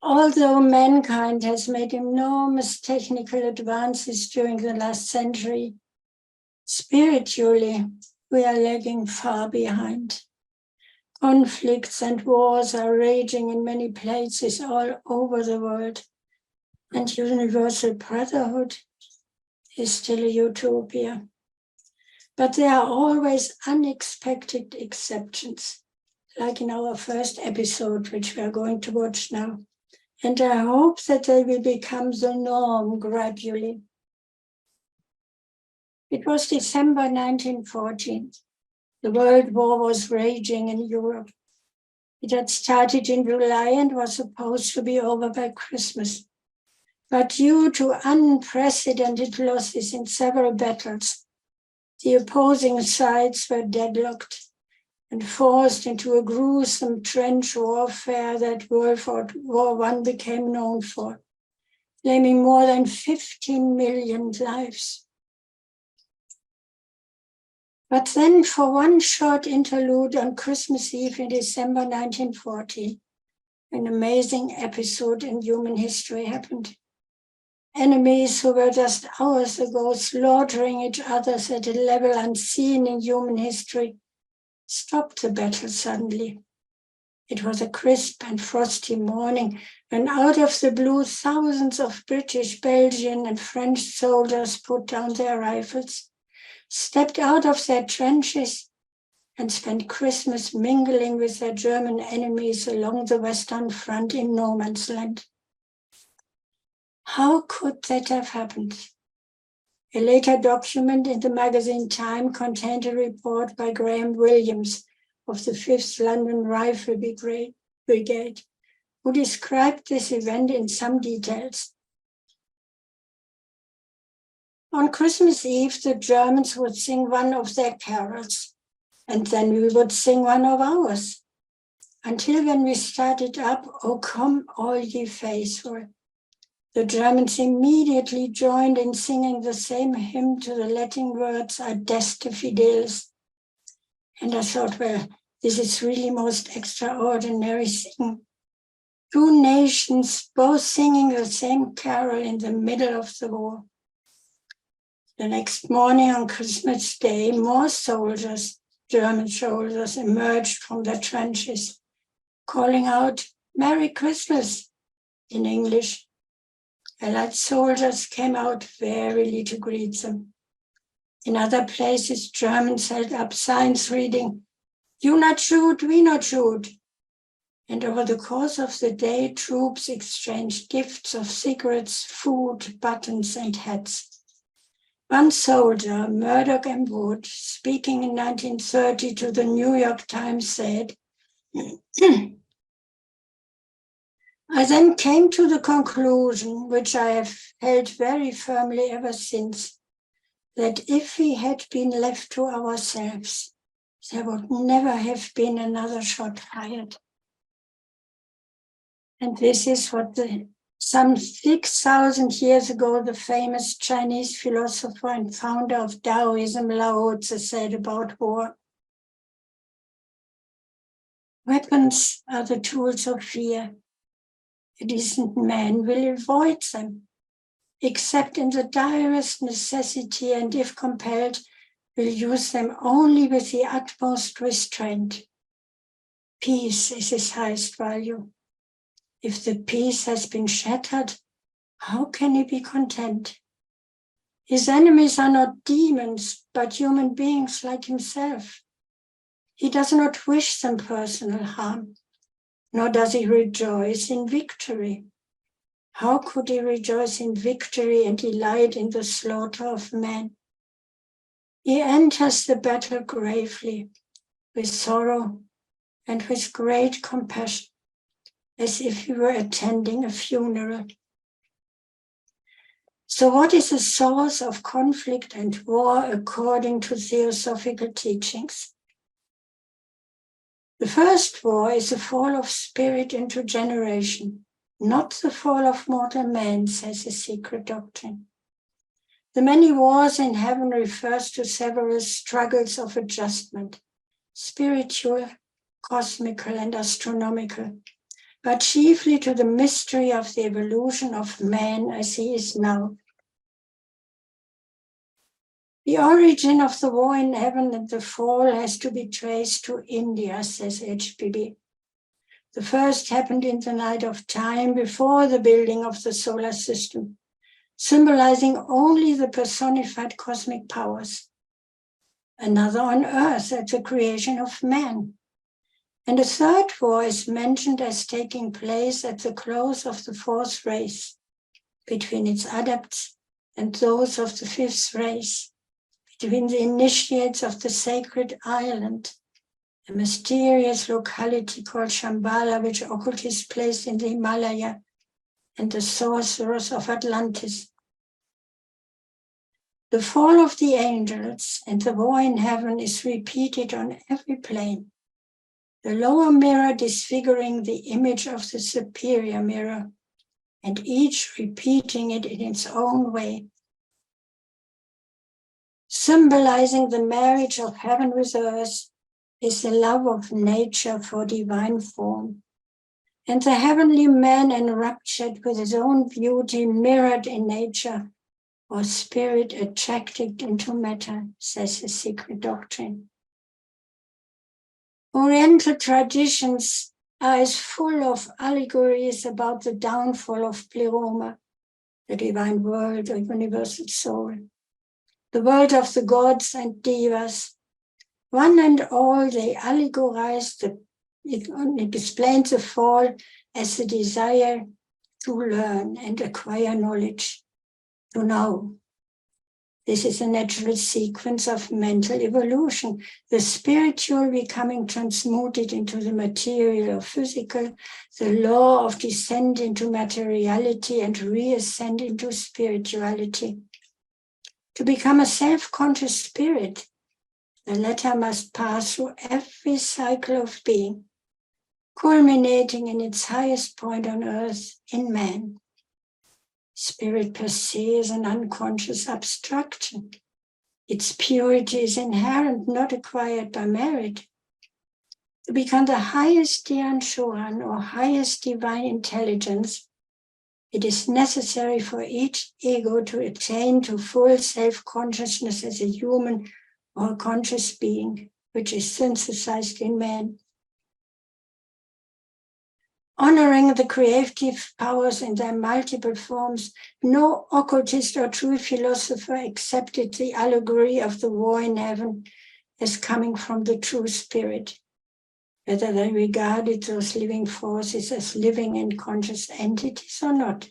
Although mankind has made enormous technical advances during the last century, spiritually, we are lagging far behind. Conflicts and wars are raging in many places all over the world, and universal brotherhood is still a utopia. But there are always unexpected exceptions, like in our first episode, which we are going to watch now. And I hope that they will become the norm gradually. It was December 1914. The World War was raging in Europe. It had started in July and was supposed to be over by Christmas. But due to unprecedented losses in several battles, the opposing sides were deadlocked and forced into a gruesome trench warfare that World War I became known for, claiming more than 15 million lives. But then, for one short interlude on Christmas Eve in December 1914, an amazing episode in human history happened. Enemies who were just hours ago slaughtering each other at a level unseen in human history stopped the battle suddenly. It was a crisp and frosty morning, when out of the blue thousands of British, Belgian, and French soldiers put down their rifles, stepped out of their trenches, and spent Christmas mingling with their German enemies along the Western Front in no man's land. How could that have happened? A later document in the magazine Time contained a report by Graham Williams of the 5th London Rifle Brigade, who described this event in some details. On Christmas Eve, the Germans would sing one of their carols, and then we would sing one of ours, until when we started up, "O come, all ye faithful." The Germans immediately joined in singing the same hymn to the Latin words "Adeste Fideles." And I thought, well, this is really most extraordinary thing. Two nations both singing the same carol in the middle of the war. The next morning on Christmas Day, more soldiers, German soldiers, emerged from their trenches, calling out, "Merry Christmas," in English. Allied soldiers came out warily to greet them. In other places, Germans held up signs reading, "You not shoot, we not shoot." And over the course of the day, troops exchanged gifts of cigarettes, food, buttons, and hats. One soldier, Murdoch M. Wood, speaking in 1930 to the New York Times, said, "I then came to the conclusion, which I have held very firmly ever since, that if we had been left to ourselves, there would never have been another shot fired." And this is what some 6,000 years ago, the famous Chinese philosopher and founder of Taoism, Lao Tzu, said about war. Weapons are the tools of fear. A decent man will avoid them, except in the direst necessity, and if compelled, will use them only with the utmost restraint. Peace is his highest value. If the peace has been shattered, how can he be content? His enemies are not demons, but human beings like himself. He does not wish them personal harm, nor does he rejoice in victory. How could he rejoice in victory and delight in the slaughter of men? He enters the battle gravely, with sorrow and with great compassion, as if he were attending a funeral. So what is the source of conflict and war according to theosophical teachings? The first war is the fall of spirit into generation, not the fall of mortal man, says the secret doctrine. The many wars in heaven refers to several struggles of adjustment, spiritual, cosmical, and astronomical. but chiefly to the mystery of the evolution of man as he is now. The origin of the war in heaven and the fall has to be traced to India, says HBB. The first happened in the night of time before the building of the solar system, symbolizing only the personified cosmic powers. Another on earth at the creation of man. And a third war is mentioned as taking place at the close of the fourth race, between its adepts and those of the fifth race, between the initiates of the sacred island, a mysterious locality called Shambhala, which occultists placed in the Himalaya, and the sorcerers of Atlantis. The fall of the angels and the war in heaven is repeated on every plane, the lower mirror disfiguring the image of the superior mirror, and each repeating it in its own way, symbolizing the marriage of heaven with earth is the love of nature for divine form, and the heavenly man enraptured with his own beauty mirrored in nature, or spirit attracted into matter, says the secret doctrine. Oriental traditions are as full of allegories about the downfall of Pleroma, the divine world or universal soul, the world of the gods and devas. One and all, they allegorize it explains the fall as the desire to learn and acquire knowledge, to know. This is a natural sequence of mental evolution, the spiritual becoming transmuted into the material or physical, the law of descent into materiality and reascent into spirituality. To become a self-conscious spirit, the latter must pass through every cycle of being, culminating in its highest point on earth in man. Spirit per se is an unconscious abstraction. Its purity is inherent, not acquired by merit. To become the highest Dhyan Shohan or highest divine intelligence, it is necessary for each ego to attain to full self-consciousness as a human or a conscious being, which is synthesized in man. Honoring the creative powers in their multiple forms, no occultist or true philosopher accepted the allegory of the war in heaven as coming from the true spirit, whether they regarded those living forces as living and conscious entities or not.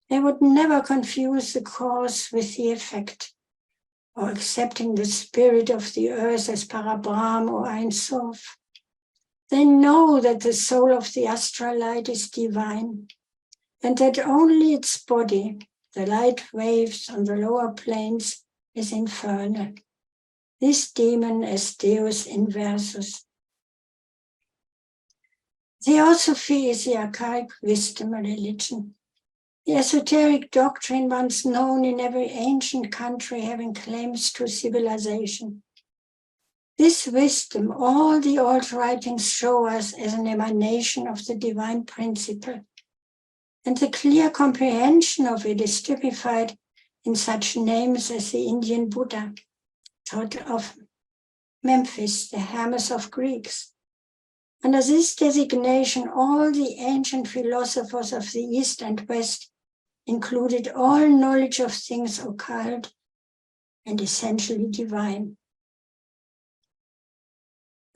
They would never confuse the cause with the effect, or accepting the spirit of the earth as Parabrahm or Ein Sof. They know that the soul of the astral light is divine, and that only its body, the light waves on the lower planes, is infernal. This demon is Deus inversus. Theosophy is the archaic wisdom religion. The esoteric doctrine once known in every ancient country having claims to civilization. This wisdom, all the old writings show us as an emanation of the divine principle, and the clear comprehension of it is typified in such names as the Indian Buddha, Thoth of Memphis, the Hermes of Greeks. Under this designation, all the ancient philosophers of the East and West included all knowledge of things occult and essentially divine.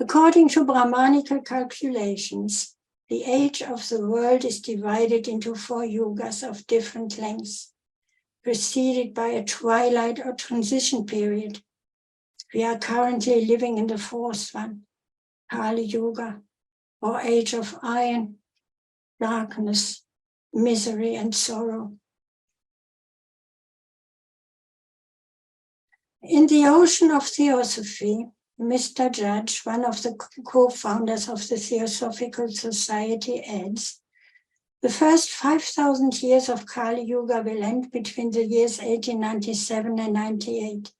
According to Brahmanical calculations, the age of the world is divided into 4 yugas of different lengths, preceded by a twilight or transition period. We are currently living in the 4th one, Kali Yuga, or age of iron, darkness, misery, and sorrow. In the ocean of theosophy, Mr. Judge, one of the co-founders of the Theosophical Society, adds, the first 5,000 years of Kali Yuga will end between the years 1897 and 98.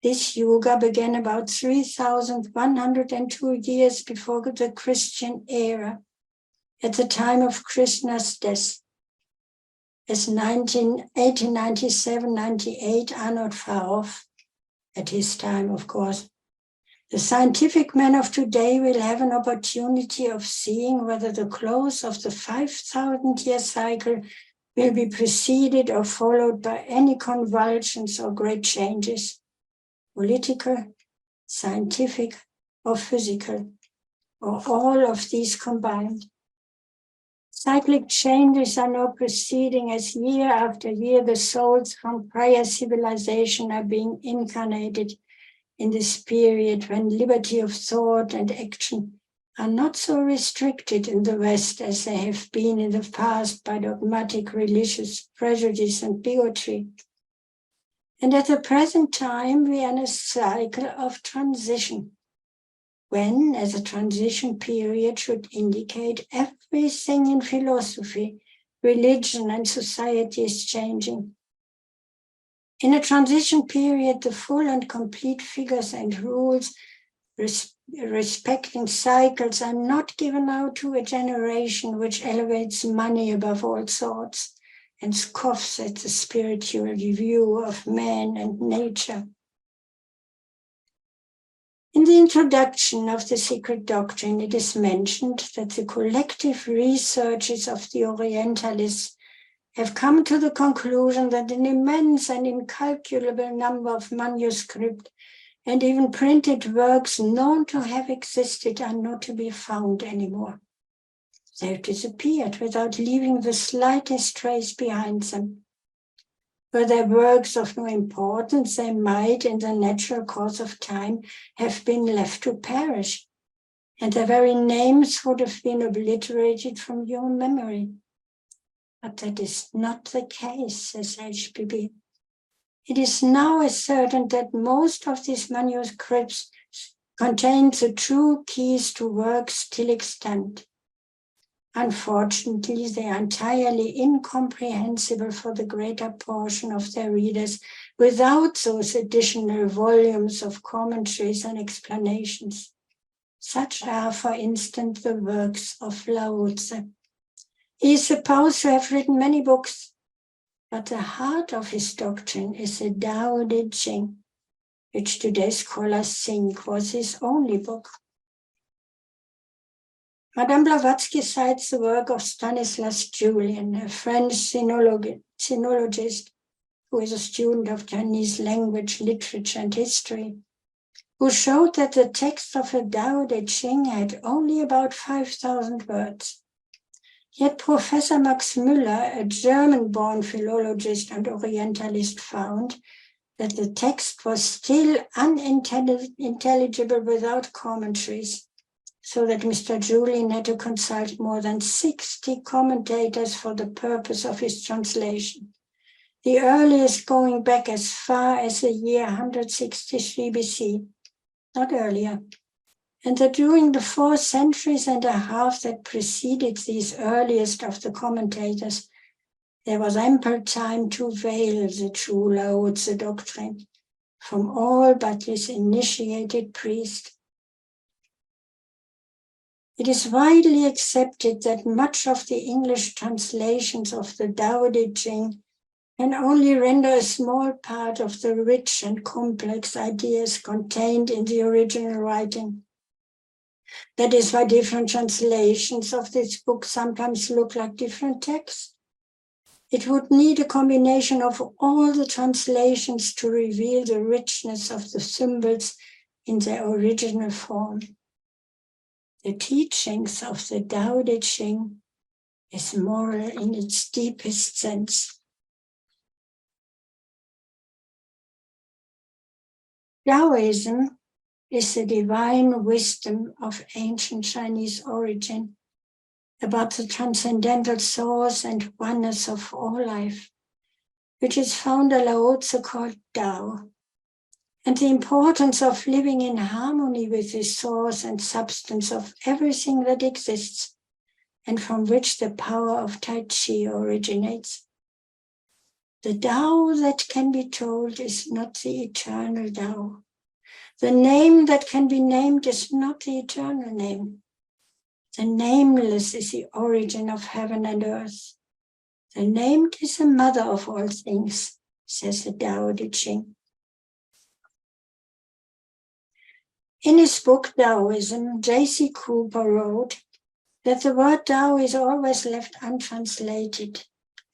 This Yuga began about 3,102 years before the Christian era, at the time of Krishna's death, as 1897, 98 are not far off, at his time, of course. The scientific man of today will have an opportunity of seeing whether the close of the 5,000-year cycle will be preceded or followed by any convulsions or great changes, political, scientific, or physical, or all of these combined. Cyclic changes are now proceeding as year after year the souls from prior civilization are being incarnated in this period when liberty of thought and action are not so restricted in the West as they have been in the past by dogmatic religious prejudice and bigotry. And at the present time, we are in a cycle of transition, when, as a transition period, should indicate everything in philosophy, religion, and society is changing. In a transition period, the full and complete figures and rules respecting cycles are not given out to a generation which elevates money above all thoughts and scoffs at the spiritual view of man and nature. In the introduction of the secret doctrine, it is mentioned that the collective researches of the Orientalists have come to the conclusion that an immense and incalculable number of manuscript and even printed works known to have existed are not to be found anymore. They have disappeared without leaving the slightest trace behind them. Were their works of no importance, they might, in the natural course of time, have been left to perish, and their very names would have been obliterated from human memory. But that is not the case, says HPB. It is now ascertained that most of these manuscripts contain the true keys to works still extant. Unfortunately, they are entirely incomprehensible for the greater portion of their readers without those additional volumes of commentaries and explanations. Such are, for instance, the works of Lao Tzu. He is supposed to have written many books, but the heart of his doctrine is the Tao Te Ching, which today's scholars think was his only book. Madame Blavatsky cites the work of Stanislas Julien, a French sinologist who is a student of Chinese language, literature, and history, who showed that the text of the Tao Te Ching had only about 5,000 words. Yet Professor Max Müller, a German-born philologist and Orientalist, found that the text was still unintelligible without commentaries, so that Mr. Julien had to consult more than 60 commentators for the purpose of his translation, the earliest going back as far as the year 163 BC, not earlier. And that during the 4 centuries and a half that preceded these earliest of the commentators, there was ample time to veil the true Lao Tzu doctrine from all but his initiated priest. It is widely accepted that much of the English translations of the Tao Te Ching can only render a small part of the rich and complex ideas contained in the original writing. That is why different translations of this book sometimes look like different texts. It would need a combination of all the translations to reveal the richness of the symbols in their original form. The teachings of the Tao Te Ching is moral in its deepest sense. Taoism is the divine wisdom of ancient Chinese origin about the transcendental source and oneness of all life, which is founder Lao Tzu called Tao, and the importance of living in harmony with the source and substance of everything that exists, and from which the power of Tai Chi originates. The Tao that can be told is not the eternal Tao. The name that can be named is not the eternal name. The nameless is the origin of heaven and earth. The named is the mother of all things, says the Tao Te Ching. In his book Taoism, J.C. Cooper wrote that the word Tao is always left untranslated,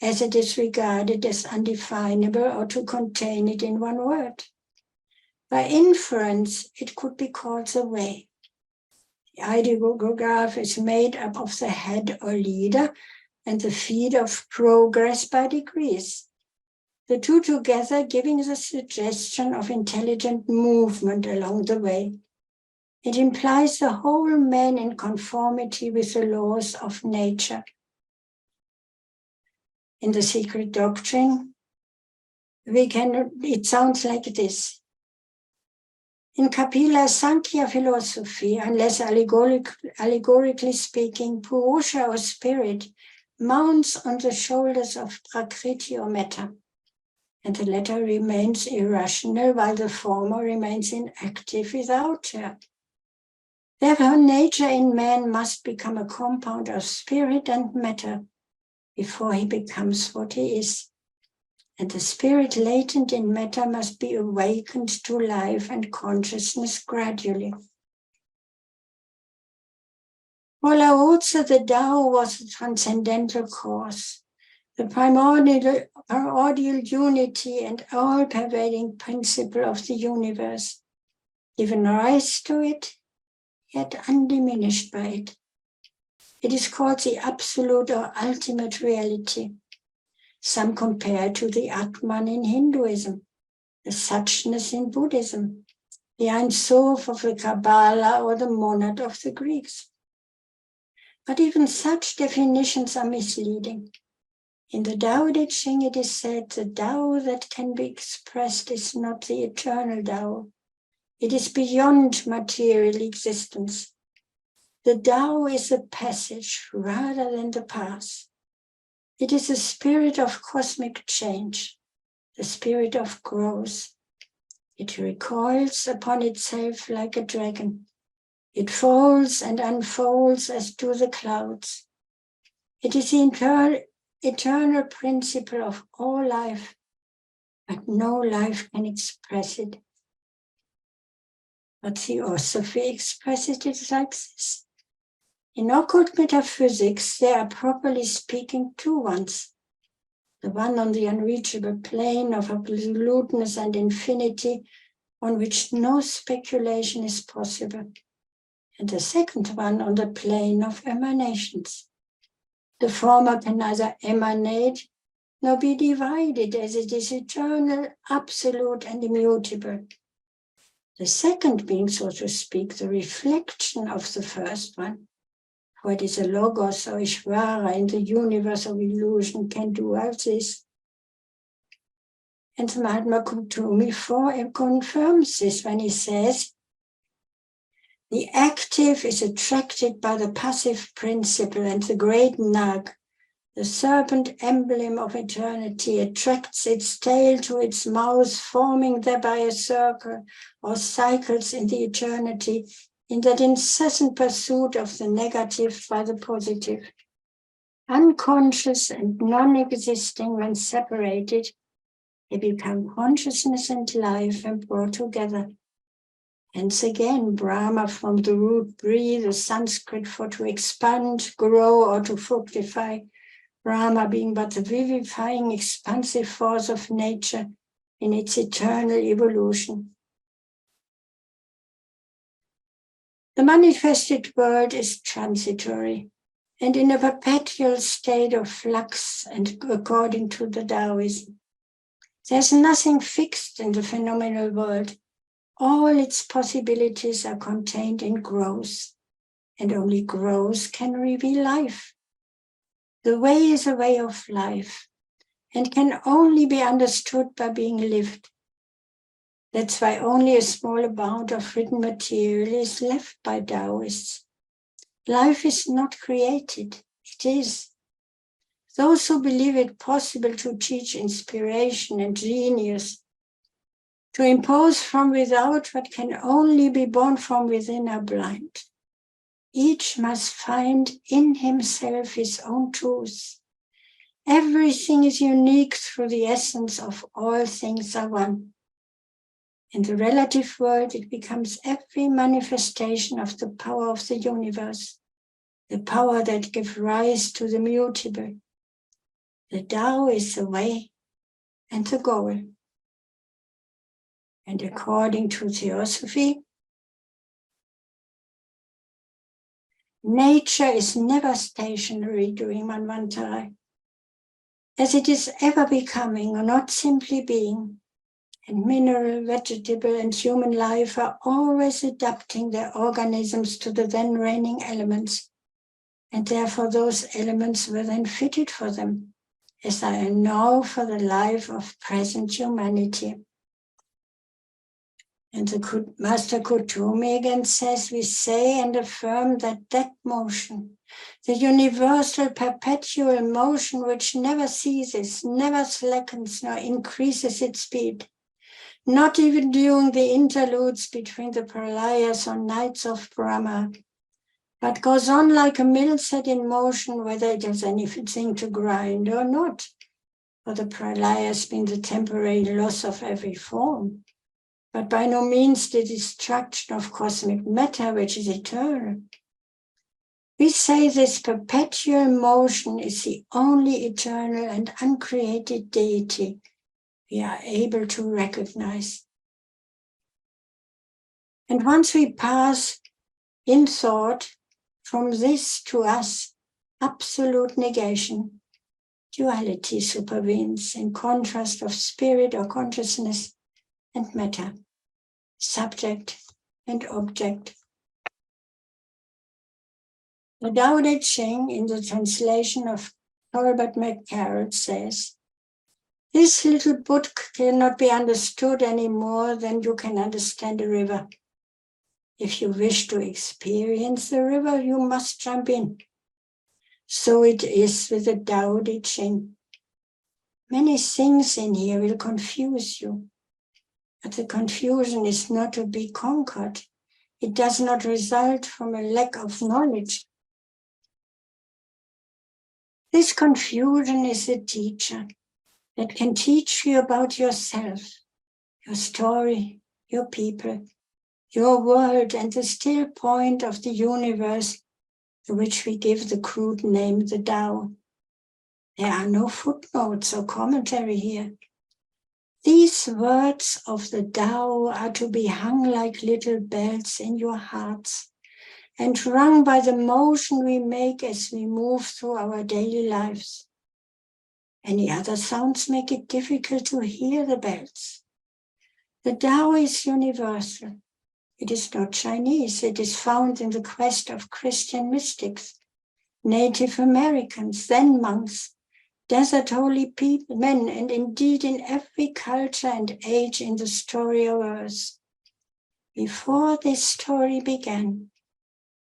as it is regarded as undefinable or to contain it in one word. By inference, it could be called the way. The ideograph is made up of the head or leader and the feet of progress by degrees, the two together giving the suggestion of intelligent movement along the way. It implies the whole man in conformity with the laws of nature. In the Secret Doctrine, it sounds like this. In Kapila Sankhya philosophy, unless allegorically speaking, Purusha or spirit mounts on the shoulders of Prakriti or Metta, and the latter remains irrational while the former remains inactive without her. Therefore, nature in man must become a compound of spirit and matter before he becomes what he is. And the spirit latent in matter must be awakened to life and consciousness gradually. For Lao-Tzu, the Tao was a transcendental cause, the primordial unity and all-pervading principle of the universe, given rise to it, yet undiminished by it. It is called the absolute or ultimate reality. Some compare to the Atman in Hinduism, the Suchness in Buddhism, the Ein Sof of the Kabbalah or the Monad of the Greeks. But even such definitions are misleading. In the Tao Te Ching it is said, the Tao that can be expressed is not the eternal Tao. It is beyond material existence. The Tao is a passage rather than the path. It is a spirit of cosmic change, the spirit of growth. It recoils upon itself like a dragon. It folds and unfolds as do the clouds. It is the eternal principle of all life, but no life can express it. But Theosophy expresses it like this. In occult metaphysics, there are properly speaking two ones. The one on the unreachable plane of absoluteness and infinity, on which no speculation is possible. And the second one on the plane of emanations. The former can neither emanate nor be divided, as it is eternal, absolute, and immutable. The second being, so to speak, the reflection of the first one. For it is a logos or Ishvara in the universe of illusion can do all this. And Mahatma Kutumi confirms this when he says, the active is attracted by the passive principle, and the great Nag, the serpent emblem of eternity, attracts its tail to its mouth, forming thereby a circle or cycles in the eternity, in that incessant pursuit of the negative by the positive. Unconscious and non-existing when separated, they become consciousness and life and brought together. Hence again, Brahma from the root breathe, the Sanskrit for to expand, grow, or to fructify. Brahma being but the vivifying, expansive force of nature in its eternal evolution. The manifested world is transitory and in a perpetual state of flux, and according to the Taoism. There's nothing fixed in the phenomenal world. All its possibilities are contained in growth, and only growth can reveal life. The way is a way of life, and can only be understood by being lived. That's why only a small amount of written material is left by Taoists. Life is not created, it is. Those who believe it possible to teach inspiration and genius, to impose from without what can only be born from within, are blind. Each must find in himself his own truth. Everything is unique through the essence of all things are one. In the relative world, it becomes every manifestation of the power of the universe, the power that gives rise to the mutable. The Tao is the way and the goal. And according to theosophy, nature is never stationary during Manvantara, as it is ever becoming or not simply being. And mineral, vegetable, and human life are always adapting their organisms to the then reigning elements, and therefore those elements were then fitted for them, as they are now for the life of present humanity. And the Master Kuthumi again says, we say and affirm that motion, the universal perpetual motion which never ceases, never slackens, nor increases its speed, not even during the interludes between the pralayas or nights of Brahma, but goes on like a mill set in motion, whether it has anything to grind or not, for the pralayas being the temporary loss of every form, but by no means the destruction of cosmic matter, which is eternal. We say this perpetual motion is the only eternal and uncreated deity we are able to recognize. And once we pass in thought from this to us, absolute negation, duality supervenes in contrast of spirit or consciousness and matter, subject and object. The Tao Te Ching, in the translation of Talbot McCarroll, says, this little book cannot be understood any more than you can understand a river. If you wish to experience the river, you must jump in. So it is with the Tao Te Ching. Many things in here will confuse you, but the confusion is not to be conquered. It does not result from a lack of knowledge. This confusion is a teacher that can teach you about yourself, your story, your people, your world, and the still point of the universe, to which we give the crude name, the Tao. There are no footnotes or commentary here. These words of the Tao are to be hung like little bells in your hearts and rung by the motion we make as we move through our daily lives. Any other sounds make it difficult to hear the bells. The Tao is universal. It is not Chinese. It is found in the quest of Christian mystics, Native Americans, Zen monks, desert holy people, men, and indeed in every culture and age in the story of Earth. Before this story began,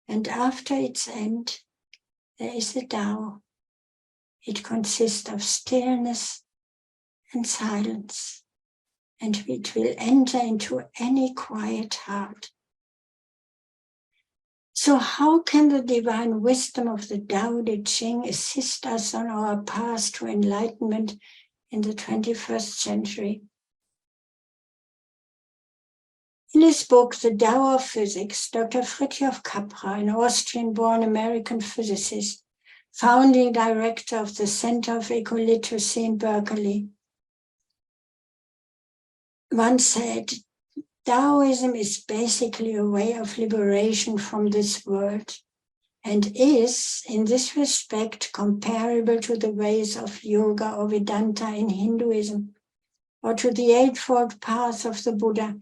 and after its end, there is a Tao. It consists of stillness and silence, and it will enter into any quiet heart. So how can the divine wisdom of the Tao Te Ching assist us on our path to enlightenment in the 21st century? In his book, The Tao of Physics, Dr. Fritjof Capra, an Austrian-born American physicist, founding director of the Center of Ecoliteracy in Berkeley, once said, Taoism is basically a way of liberation from this world and is, in this respect, comparable to the ways of yoga or Vedanta in Hinduism, or to the Eightfold Path of the Buddha.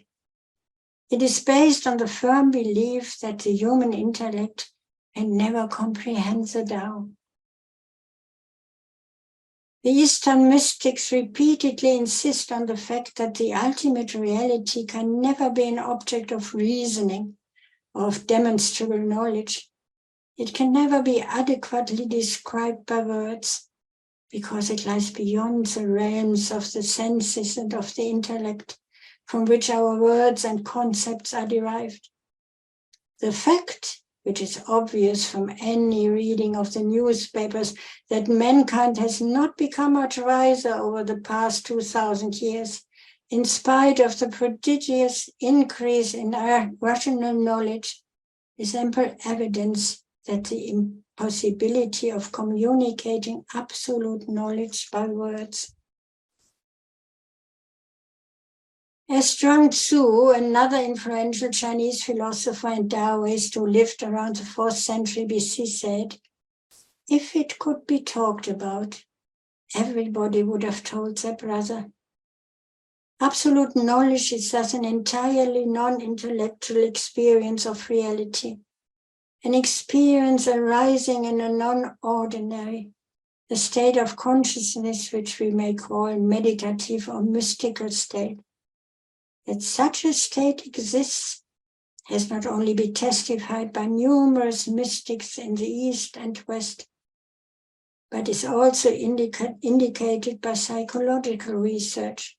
It is based on the firm belief that the human intellect can never comprehend the Tao. The Eastern mystics repeatedly insist on the fact that the ultimate reality can never be an object of reasoning or of demonstrable knowledge. It can never be adequately described by words because it lies beyond the realms of the senses and of the intellect from which our words and concepts are derived. The fact which is obvious from any reading of the newspapers, that mankind has not become much wiser over the past 2,000 years, in spite of the prodigious increase in our rational knowledge, is ample evidence that the impossibility of communicating absolute knowledge by words. As Zhuang Tzu, another influential Chinese philosopher and Taoist who lived around the 4th century BC, said, if it could be talked about, everybody would have told their brother. Absolute knowledge is thus an entirely non-intellectual experience of reality, an experience arising in a non-ordinary, a state of consciousness which we may call meditative or mystical state. That such a state exists has not only been testified by numerous mystics in the East and West, but is also indicated by psychological research.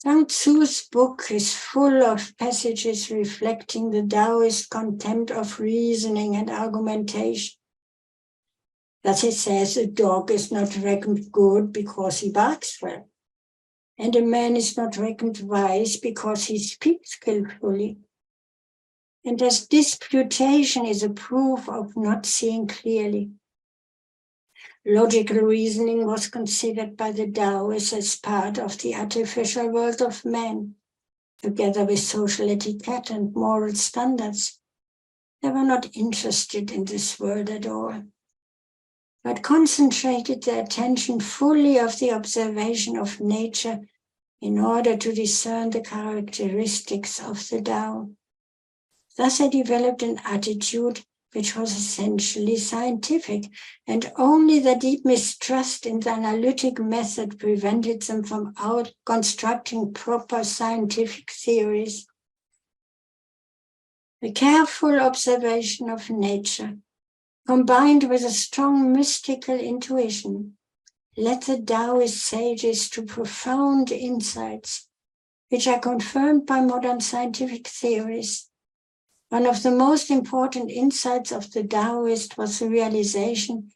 Zhuang Tzu's book is full of passages reflecting the Taoist contempt of reasoning and argumentation. Thus he says a dog is not reckoned good because he barks well, and a man is not reckoned wise because he speaks skillfully. And as disputation is a proof of not seeing clearly. Logical reasoning was considered by the Taoists as part of the artificial world of man, together with social etiquette and moral standards. They were not interested in this world at all, but concentrated their attention fully on the observation of nature in order to discern the characteristics of the Tao. Thus they developed an attitude which was essentially scientific, and only the deep mistrust in the analytic method prevented them from constructing proper scientific theories. The careful observation of nature, combined with a strong mystical intuition, led the Taoist sages to profound insights, which are confirmed by modern scientific theories. One of the most important insights of the Taoist was the realization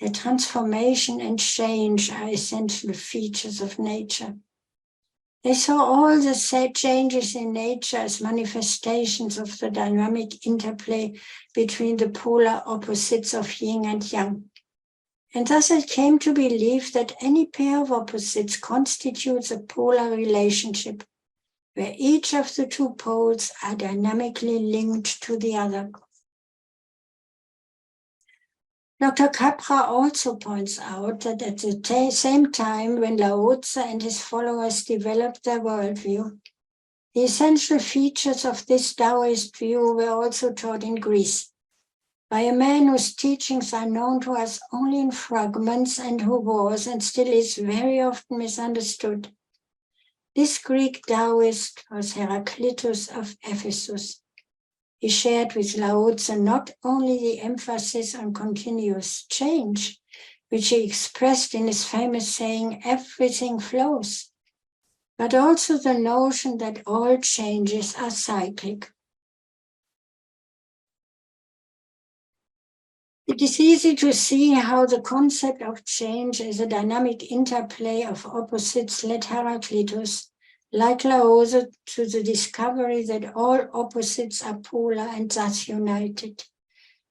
that transformation and change are essential features of nature. They saw all the changes in nature as manifestations of the dynamic interplay between the polar opposites of yin and yang. And thus it came to believe that any pair of opposites constitutes a polar relationship, where each of the two poles are dynamically linked to the other. Dr. Petra also points out that at the same time when Lao Tzu and his followers developed their worldview, the essential features of this Taoist view were also taught in Greece, by a man whose teachings are known to us only in fragments and who was and still is very often misunderstood. This Greek Taoist was Heraclitus of Ephesus. He shared with Lao Tzu not only the emphasis on continuous change, which he expressed in his famous saying, everything flows, but also the notion that all changes are cyclic. It is easy to see how the concept of change as a dynamic interplay of opposites led Heraclitus, like Lao Tzu, to the discovery that all opposites are polar and thus united.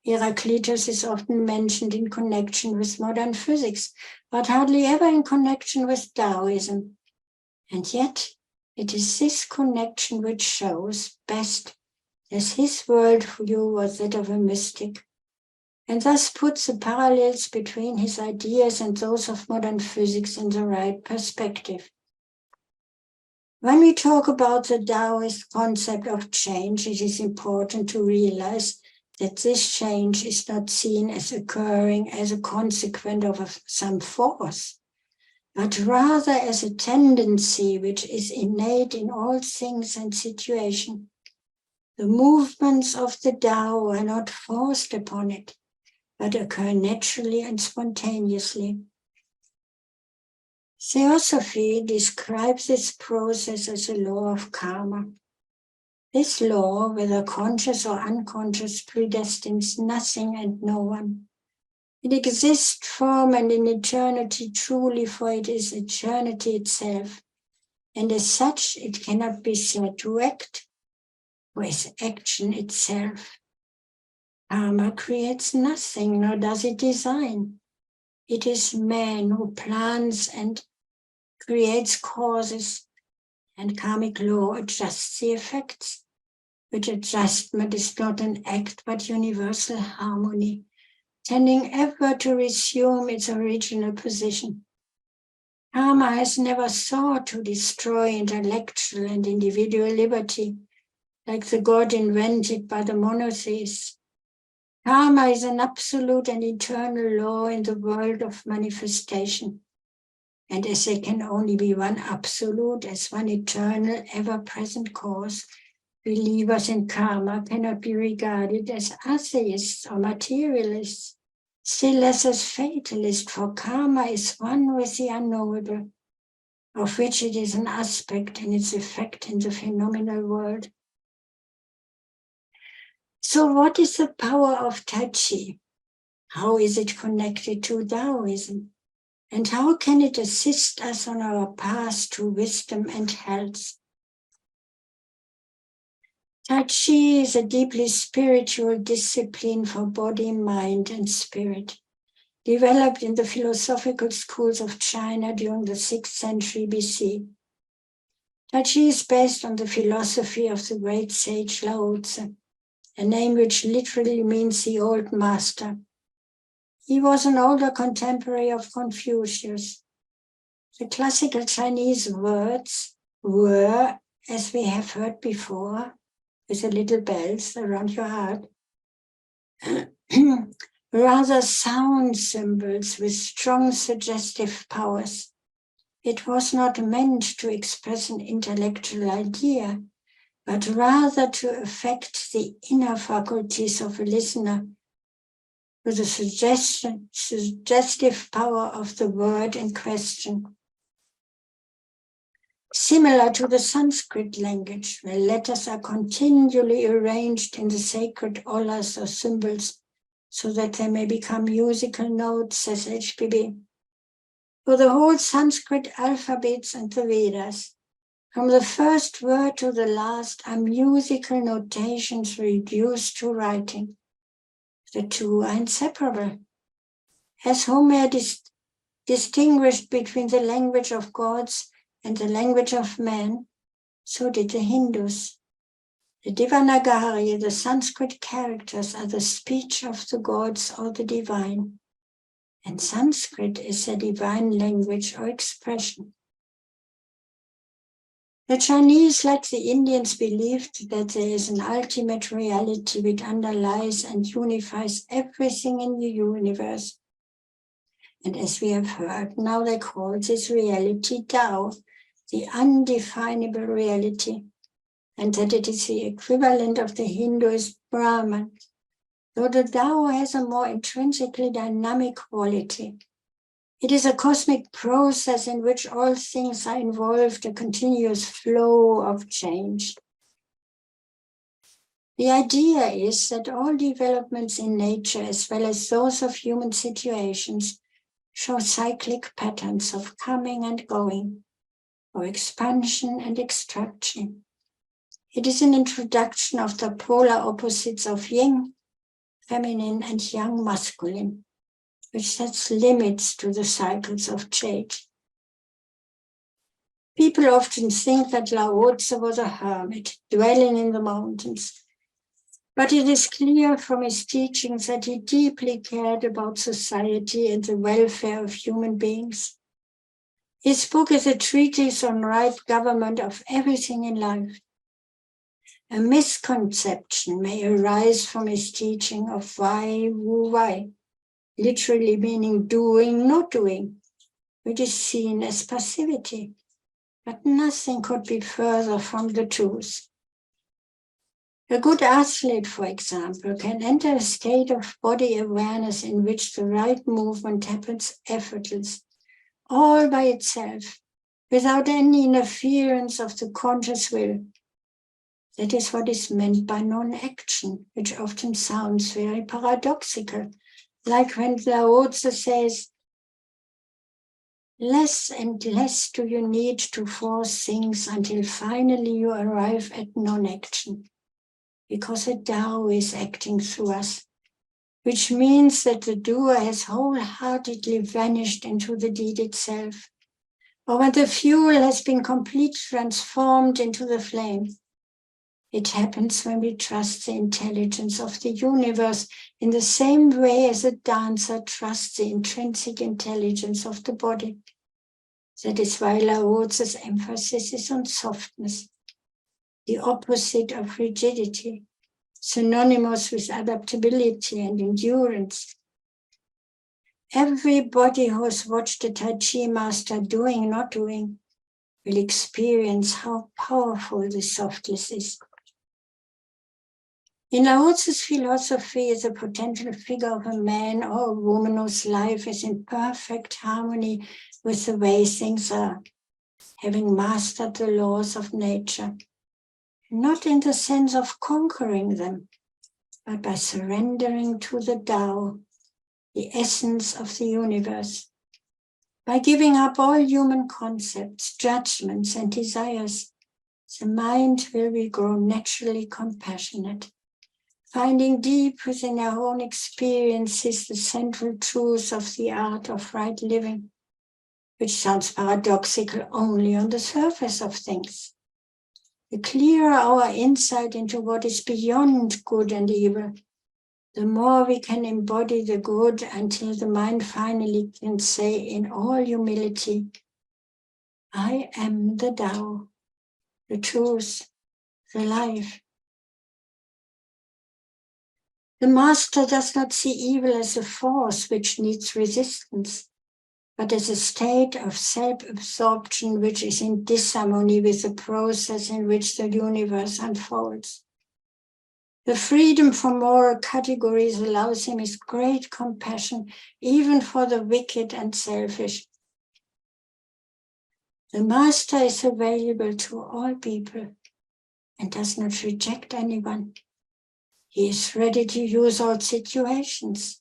Heraclitus is often mentioned in connection with modern physics, but hardly ever in connection with Taoism. And yet, it is this connection which shows best that his worldview was that of a mystic, and thus puts the parallels between his ideas and those of modern physics in the right perspective. When we talk about the Taoist concept of change, it is important to realize that this change is not seen as occurring as a consequence of some force, but rather as a tendency which is innate in all things and situations. The movements of the Tao are not forced upon it, but occur naturally and spontaneously. Theosophy describes this process as a law of karma. This law, whether conscious or unconscious, predestines nothing and no one. It exists from and in eternity truly, for it is eternity itself. And as such, it cannot be said to act, for is action itself. Karma creates nothing, nor does it design. It is man who plans and creates causes, and karmic law adjusts the effects, which adjustment is not an act but universal harmony, tending ever to resume its original position. Karma has never sought to destroy intellectual and individual liberty, like the God invented by the monotheists. Karma is an absolute and eternal law in the world of manifestation. And as there can only be one absolute, as one eternal, ever-present cause, believers in karma cannot be regarded as atheists or materialists, still less as fatalists, for karma is one with the unknowable, of which it is an aspect in its effect in the phenomenal world. So what is the power of Tai Chi? How is it connected to Taoism? And how can it assist us on our path to wisdom and health? Tai Chi is a deeply spiritual discipline for body, mind, and spirit, developed in the philosophical schools of China during the 6th century BC. Tai Chi is based on the philosophy of the great sage Lao Tzu, a name which literally means the old master. He was an older contemporary of Confucius. The classical Chinese words were, as we have heard before, with the little bells around your heart, rather sound symbols with strong suggestive powers. It was not meant to express an intellectual idea, but rather to affect the inner faculties of a listener with the suggestive power of the word in question. Similar to the Sanskrit language, where letters are continually arranged in the sacred aulas or symbols so that they may become musical notes, says HPB. For the whole Sanskrit alphabets and the Vedas, from the first word to the last, are musical notations reduced to writing. The two are inseparable. As Homer distinguished between the language of gods and the language of man, so did the Hindus. The Devanagari, the Sanskrit characters, are the speech of the gods or the divine, and Sanskrit is a divine language or expression. The Chinese, like the Indians, believed that there is an ultimate reality which underlies and unifies everything in the universe. And as we have heard, now they call this reality Tao, the undefinable reality, and that it is the equivalent of the Hinduist Brahman, though the Tao has a more intrinsically dynamic quality. It is a cosmic process in which all things are involved, a continuous flow of change. The idea is that all developments in nature, as well as those of human situations, show cyclic patterns of coming and going, or expansion and extraction. It is an introduction of the polar opposites of yin, feminine, and yang, masculine, which sets limits to the cycles of change. People often think that Lao Tzu was a hermit, dwelling in the mountains. But it is clear from his teachings that he deeply cared about society and the welfare of human beings. His book is a treatise on right government of everything in life. A misconception may arise from his teaching of Wai Wu Wai, literally meaning doing, not doing, which is seen as passivity. But nothing could be further from the truth. A good athlete, for example, can enter a state of body awareness in which the right movement happens effortless, all by itself, without any interference of the conscious will. That is what is meant by non-action, which often sounds very paradoxical. Like when Lao Tzu says, less and less do you need to force things until finally you arrive at non-action, because the Tao is acting through us, which means that the doer has wholeheartedly vanished into the deed itself, or when the fuel has been completely transformed into the flame. It happens when we trust the intelligence of the universe in the same way as a dancer trusts the intrinsic intelligence of the body. That is why Lao Tzu's emphasis is on softness, the opposite of rigidity, synonymous with adaptability and endurance. Everybody who has watched the Tai Chi master doing, not doing, will experience how powerful this softness is. In Lao Tzu's philosophy is a potential figure of a man or a woman whose life is in perfect harmony with the way things are, having mastered the laws of nature, not in the sense of conquering them, but by surrendering to the Tao, the essence of the universe, by giving up all human concepts, judgments, and desires. The mind will be grown naturally compassionate, finding deep within our own experiences the central truth of the art of right living, which sounds paradoxical only on the surface of things. The clearer our insight into what is beyond good and evil, the more we can embody the good until the mind finally can say in all humility, I am the Tao, the truth, the life. The master does not see evil as a force which needs resistance, but as a state of self-absorption which is in disharmony with the process in which the universe unfolds. The freedom from moral categories allows him his great compassion, even for the wicked and selfish. The master is available to all people and does not reject anyone. He is ready to use all situations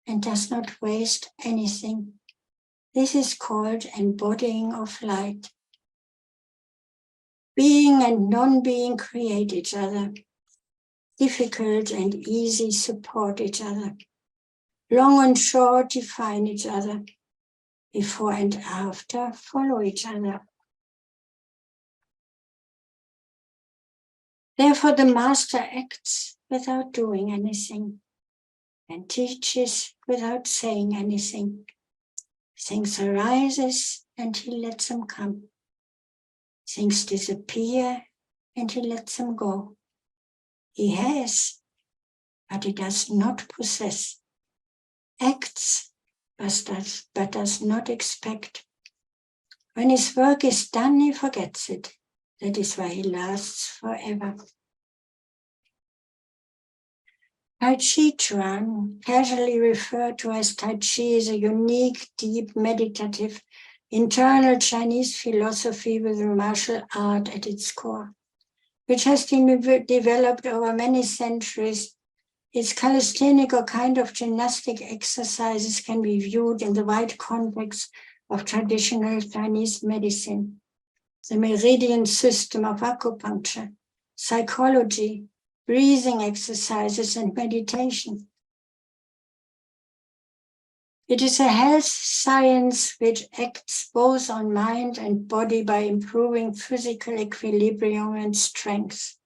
and does not waste anything. This is called embodying of light. Being and non-being create each other. Difficult and easy support each other. Long and short define each other. Before and after follow each other. Therefore, the master acts without doing anything and teaches without saying anything. Things arises and he lets them come. Things disappear and he lets them go. He has, but he does not possess. Acts, but does not expect. When his work is done, he forgets it. That is why he lasts forever. Tai Chi Chuan, casually referred to as Tai Chi, is a unique, deep, meditative, internal Chinese philosophy with a martial art at its core, which has been developed over many centuries. Its calisthenic or kind of gymnastic exercises can be viewed in the wide context of traditional Chinese medicine, the meridian system of acupuncture, psychology, breathing exercises, and meditation. It is a health science which acts both on mind and body by improving physical equilibrium and strength,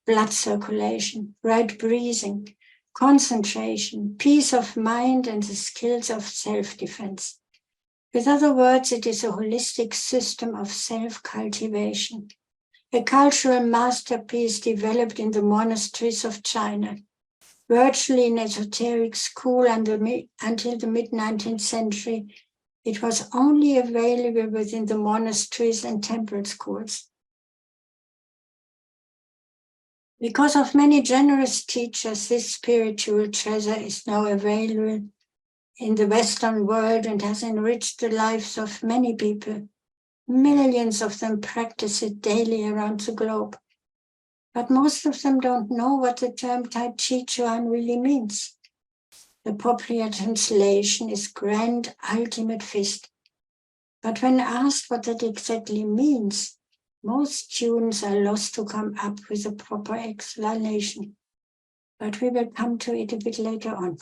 blood circulation, right breathing, concentration, peace of mind, and the skills of self-defense. With other words, it is a holistic system of self-cultivation, a cultural masterpiece developed in the monasteries of China, virtually an esoteric school until the mid-19th century. It was only available within the monasteries and temple schools. Because of many generous teachers, this spiritual treasure is now available in the Western world and has enriched the lives of many people. Millions of them practice it daily around the globe. But most of them don't know what the term Tai Chi Chuan really means. The popular translation is grand ultimate fist. But when asked what that exactly means, most students are lost to come up with a proper explanation. But we will come to it a bit later on.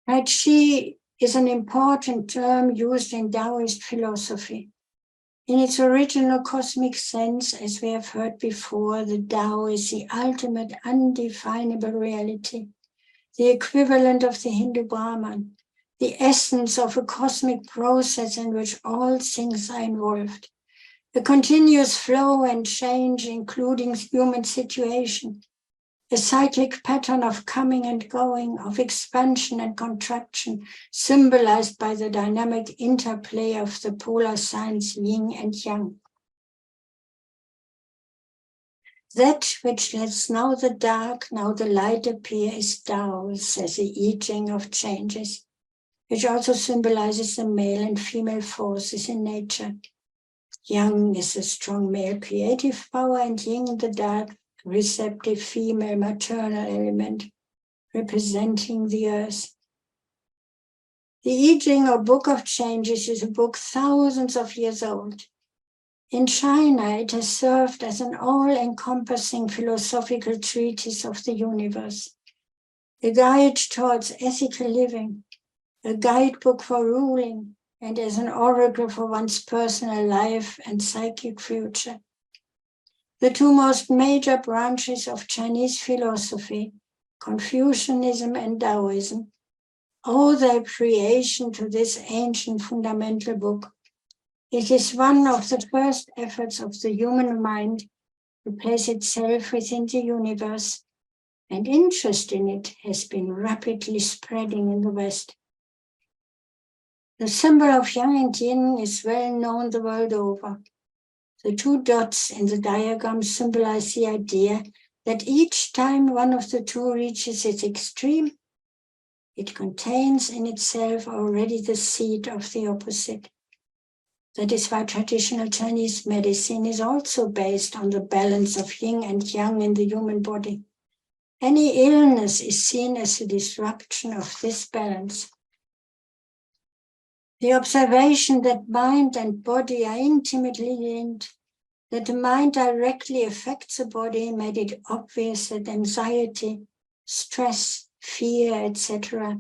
Tai Chi is an important term used in Taoist philosophy. In its original cosmic sense, as we have heard before, the Tao is the ultimate undefinable reality, the equivalent of the Hindu Brahman, the essence of a cosmic process in which all things are involved, a continuous flow and change, including human situation, a cyclic pattern of coming and going, of expansion and contraction, symbolized by the dynamic interplay of the polar signs yin and yang. That which lets now the dark, now the light appear is Tao, says the I Ching of changes, which also symbolizes the male and female forces in nature. Yang is the strong male creative power, and yin the dark, receptive female maternal element, representing the earth. The I Ching, or Book of Changes, is a book thousands of years old. In China, it has served as an all-encompassing philosophical treatise of the universe, a guide towards ethical living, a guidebook for ruling, and as an oracle for one's personal life and psychic future. The two most major branches of Chinese philosophy, Confucianism and Taoism, owe their creation to this ancient fundamental book. It is one of the first efforts of the human mind to place itself within the universe, and interest in it has been rapidly spreading in the West. The symbol of yang and yin is well known the world over. The two dots in the diagram symbolize the idea that each time one of the two reaches its extreme, it contains in itself already the seed of the opposite. That is why traditional Chinese medicine is also based on the balance of yin and yang in the human body. Any illness is seen as a disruption of this balance. The observation that mind and body are intimately linked, that the mind directly affects the body, made it obvious that anxiety, stress, fear, etc.,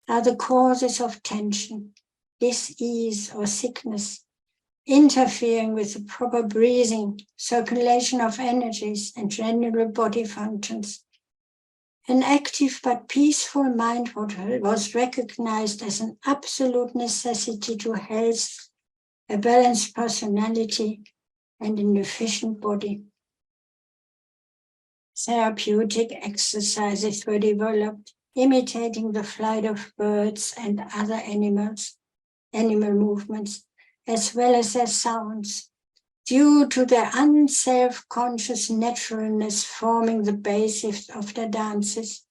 are the causes of tension, dis-ease, or sickness, interfering with the proper breathing, circulation of energies, and general body functions. An active but peaceful mind was recognized as an absolute necessity to health, a balanced personality, and an efficient body. Therapeutic exercises were developed, imitating the flight of birds and other animal movements, as well as their sounds, due to their unself-conscious naturalness forming the basis of their dances.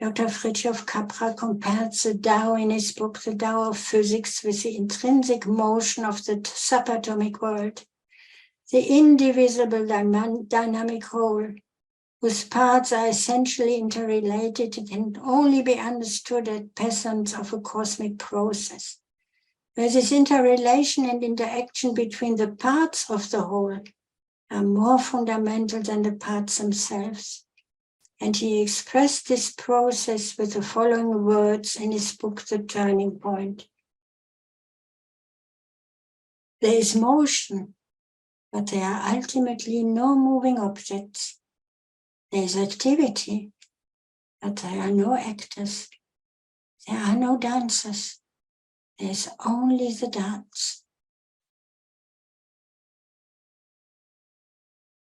Dr. Fritjof Capra compared the Tao in his book, The Tao of Physics, with the intrinsic motion of the subatomic world, the indivisible dynamic whole, whose parts are essentially interrelated. It can only be understood as peasants of a cosmic process, where this interrelation and interaction between the parts of the whole are more fundamental than the parts themselves. And he expressed this process with the following words in his book, The Turning Point. There is motion, but there are ultimately no moving objects. There is activity, but there are no actors. There are no dancers. There is only the dance.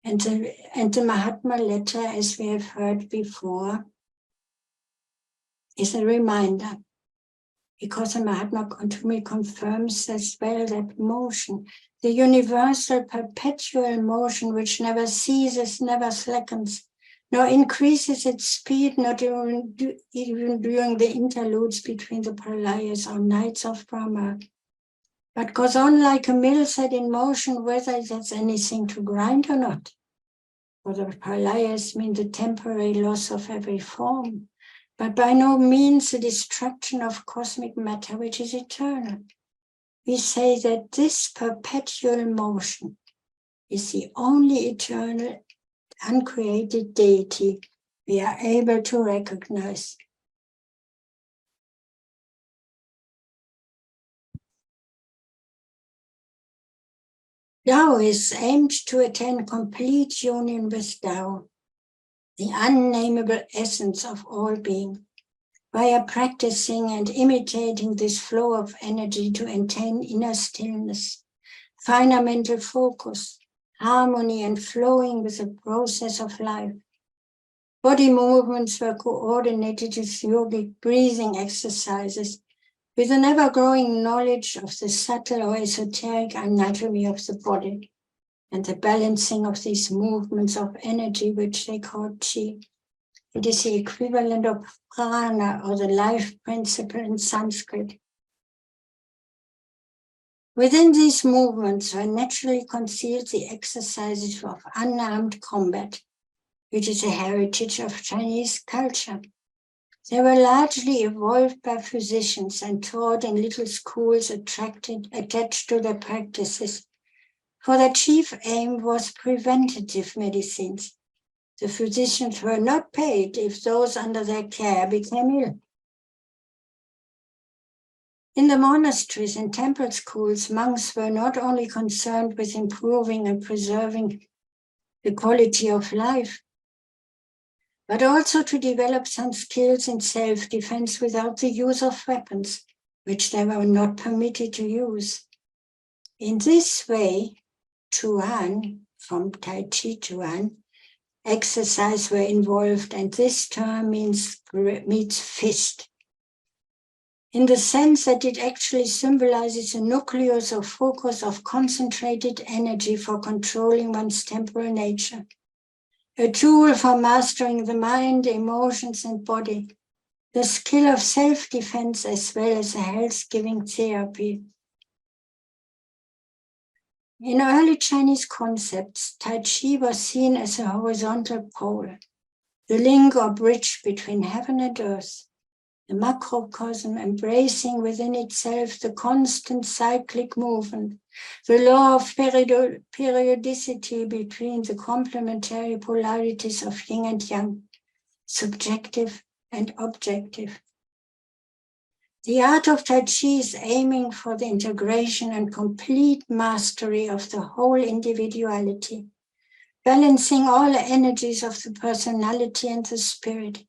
And the Mahatma letter, as we have heard before, is a reminder, because the Mahatma to me confirms as well that motion, the universal perpetual motion which never ceases, never slackens, nor increases its speed, not even during the interludes between the pralayas or nights of Brahma, but goes on like a mill set in motion, whether it has anything to grind or not. For the pralaya means the temporary loss of every form, but by no means the destruction of cosmic matter, which is eternal. We say that this perpetual motion is the only eternal, uncreated deity we are able to recognize. Tao is aimed to attain complete union with Tao, the unnameable essence of all being, via practicing and imitating this flow of energy to attain inner stillness, finer mental focus, harmony and flowing with the process of life. Body movements were coordinated with yogic breathing exercises, with an ever-growing knowledge of the subtle or esoteric anatomy of the body, and the balancing of these movements of energy, which they call chi. It is the equivalent of prana, or the life principle in Sanskrit. Within these movements were naturally concealed the exercises of unarmed combat, which is a heritage of Chinese culture. They were largely evolved by physicians and taught in little schools attached to their practices. For their chief aim was preventative medicines. The physicians were not paid if those under their care became ill. In the monasteries and temple schools, monks were not only concerned with improving and preserving the quality of life, but also to develop some skills in self-defense without the use of weapons, which they were not permitted to use. In this way, Chuan, from Tai Chi Chuan, exercise were involved, and this term means fist, in the sense that it actually symbolizes a nucleus or focus of concentrated energy for controlling one's temporal nature, a tool for mastering the mind, emotions, and body, the skill of self-defense as well as a health-giving therapy. In early Chinese concepts, Tai Chi was seen as a horizontal pole, the link or bridge between heaven and earth, the macrocosm embracing within itself the constant cyclic movement, the law of periodicity between the complementary polarities of yin and yang, subjective and objective. The art of Tai Chi is aiming for the integration and complete mastery of the whole individuality, balancing all the energies of the personality and the spirit,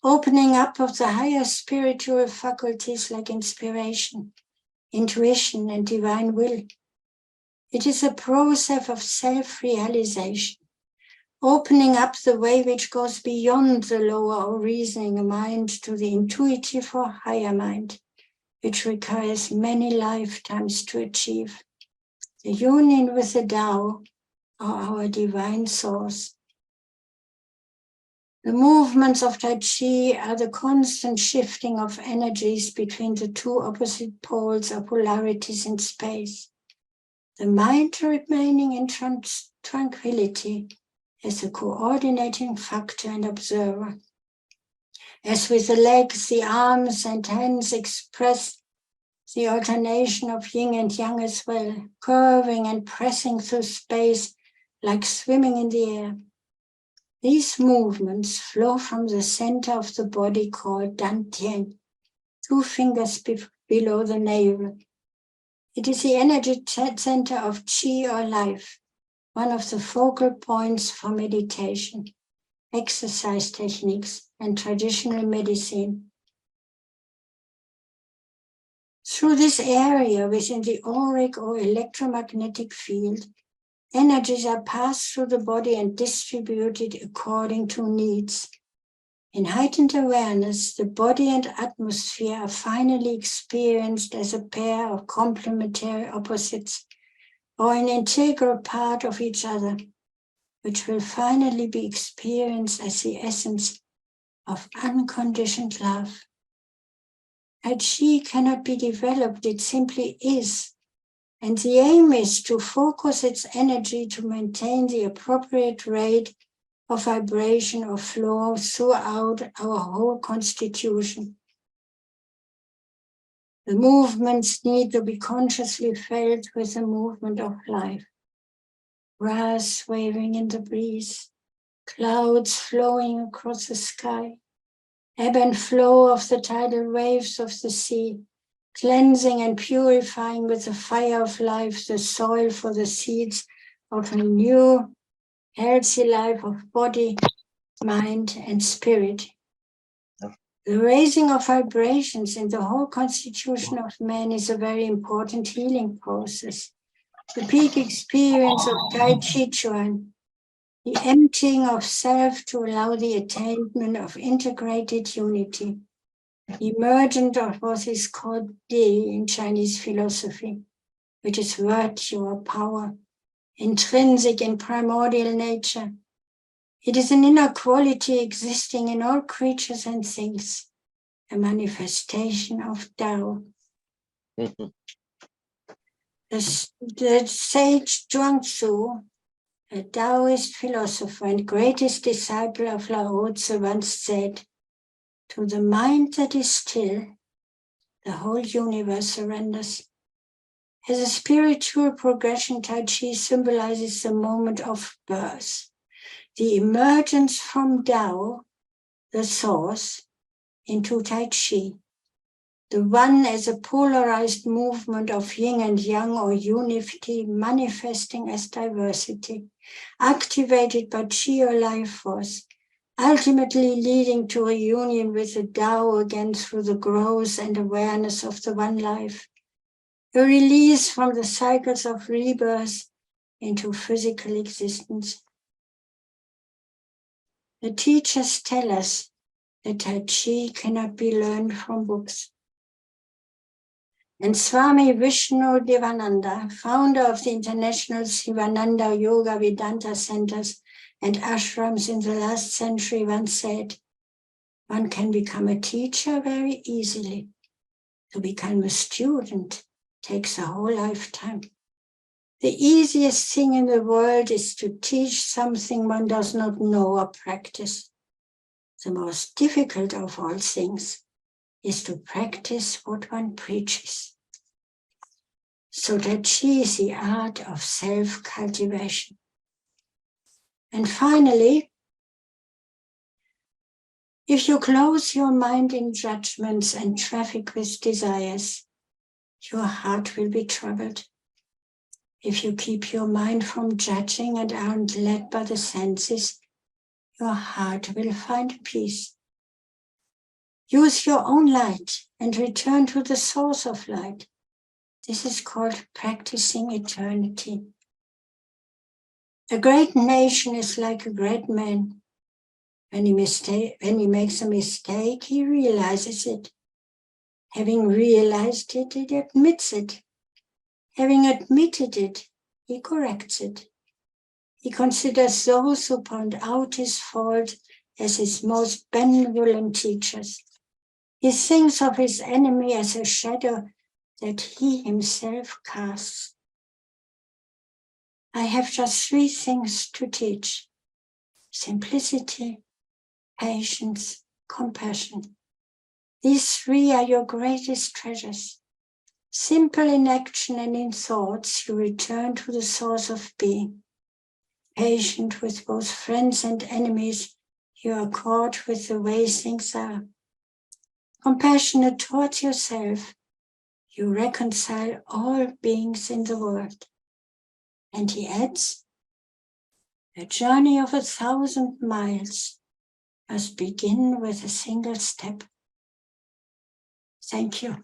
opening up of the higher spiritual faculties like inspiration, intuition, and divine will. It is a process of self-realization, opening up the way which goes beyond the lower or reasoning mind to the intuitive or higher mind, which requires many lifetimes to achieve. The union with the Tao, or our divine source. The movements of Tai Chi are the constant shifting of energies between the two opposite poles or polarities in space. The mind remaining in tranquility as a coordinating factor and observer. As with the legs, the arms and hands express the alternation of yin and yang as well, curving and pressing through space like swimming in the air. These movements flow from the center of the body called Dantian, 2 fingers below the navel. It is the energy center of Qi or life, one of the focal points for meditation, exercise techniques, and traditional medicine. Through this area within the auric or electromagnetic field, energies are passed through the body and distributed according to needs. In heightened awareness, the body and atmosphere are finally experienced as a pair of complementary opposites, or an integral part of each other, which will finally be experienced as the essence of unconditioned love. Tai Chi cannot be developed, it simply is, And the aim is to focus its energy to maintain the appropriate rate of vibration or flow throughout our whole constitution. The movements need to be consciously felt with the movement of life. Grass waving in the breeze, clouds flowing across the sky, ebb and flow of the tidal waves of the sea, cleansing and purifying with the fire of life the soil for the seeds of a new, healthy life of body, mind, and spirit. The raising of vibrations in the whole constitution of man is a very important healing process. The peak experience of Tai Chi Chuan, the emptying of self to allow the attainment of integrated unity, the emergence of what is called Di in Chinese philosophy, which is virtue or power, intrinsic in primordial nature. It is an inner quality existing in all creatures and things, a manifestation of Tao. The sage Zhuangzi, a Taoist philosopher and greatest disciple of Lao Tzu, once said, "To the mind that is still, the whole universe surrenders." As a spiritual progression, Tai Chi symbolizes the moment of birth, the emergence from Tao, the source, into Tai Chi. The one as a polarized movement of yin and yang or unity manifesting as diversity, activated by Qi or life force, ultimately leading to a union with the Tao again through the growth and awareness of the one life, a release from the cycles of rebirth into physical existence. The teachers tell us that Tai Chi cannot be learned from books. And Swami Vishnu Devananda, founder of the International Sivananda Yoga Vedanta Centers and ashrams in the last century, once said, "One can become a teacher very easily. To become a student takes a whole lifetime. The easiest thing in the world is to teach something one does not know or practice. The most difficult of all things is to practice what one preaches." So Tai Chi is the art of self-cultivation. And finally, if you close your mind in judgments and traffic with desires, your heart will be troubled. If you keep your mind from judging and aren't led by the senses, your heart will find peace. Use your own light and return to the source of light. This is called practicing eternity. A great nation is like a great man. When he makes a mistake, he realizes it. Having realized it, he admits it. Having admitted it, he corrects it. He considers those who point out his fault as his most benevolent teachers. He thinks of his enemy as a shadow that he himself casts. I have just 3 things to teach: simplicity, patience, compassion. These 3 are your greatest treasures. Simple in action and in thoughts, you return to the source of being. Patient with both friends and enemies, you accord with the way things are. Compassionate towards yourself, you reconcile all beings in the world. And he adds, a journey of 1,000 miles must begin with a single step. Thank you.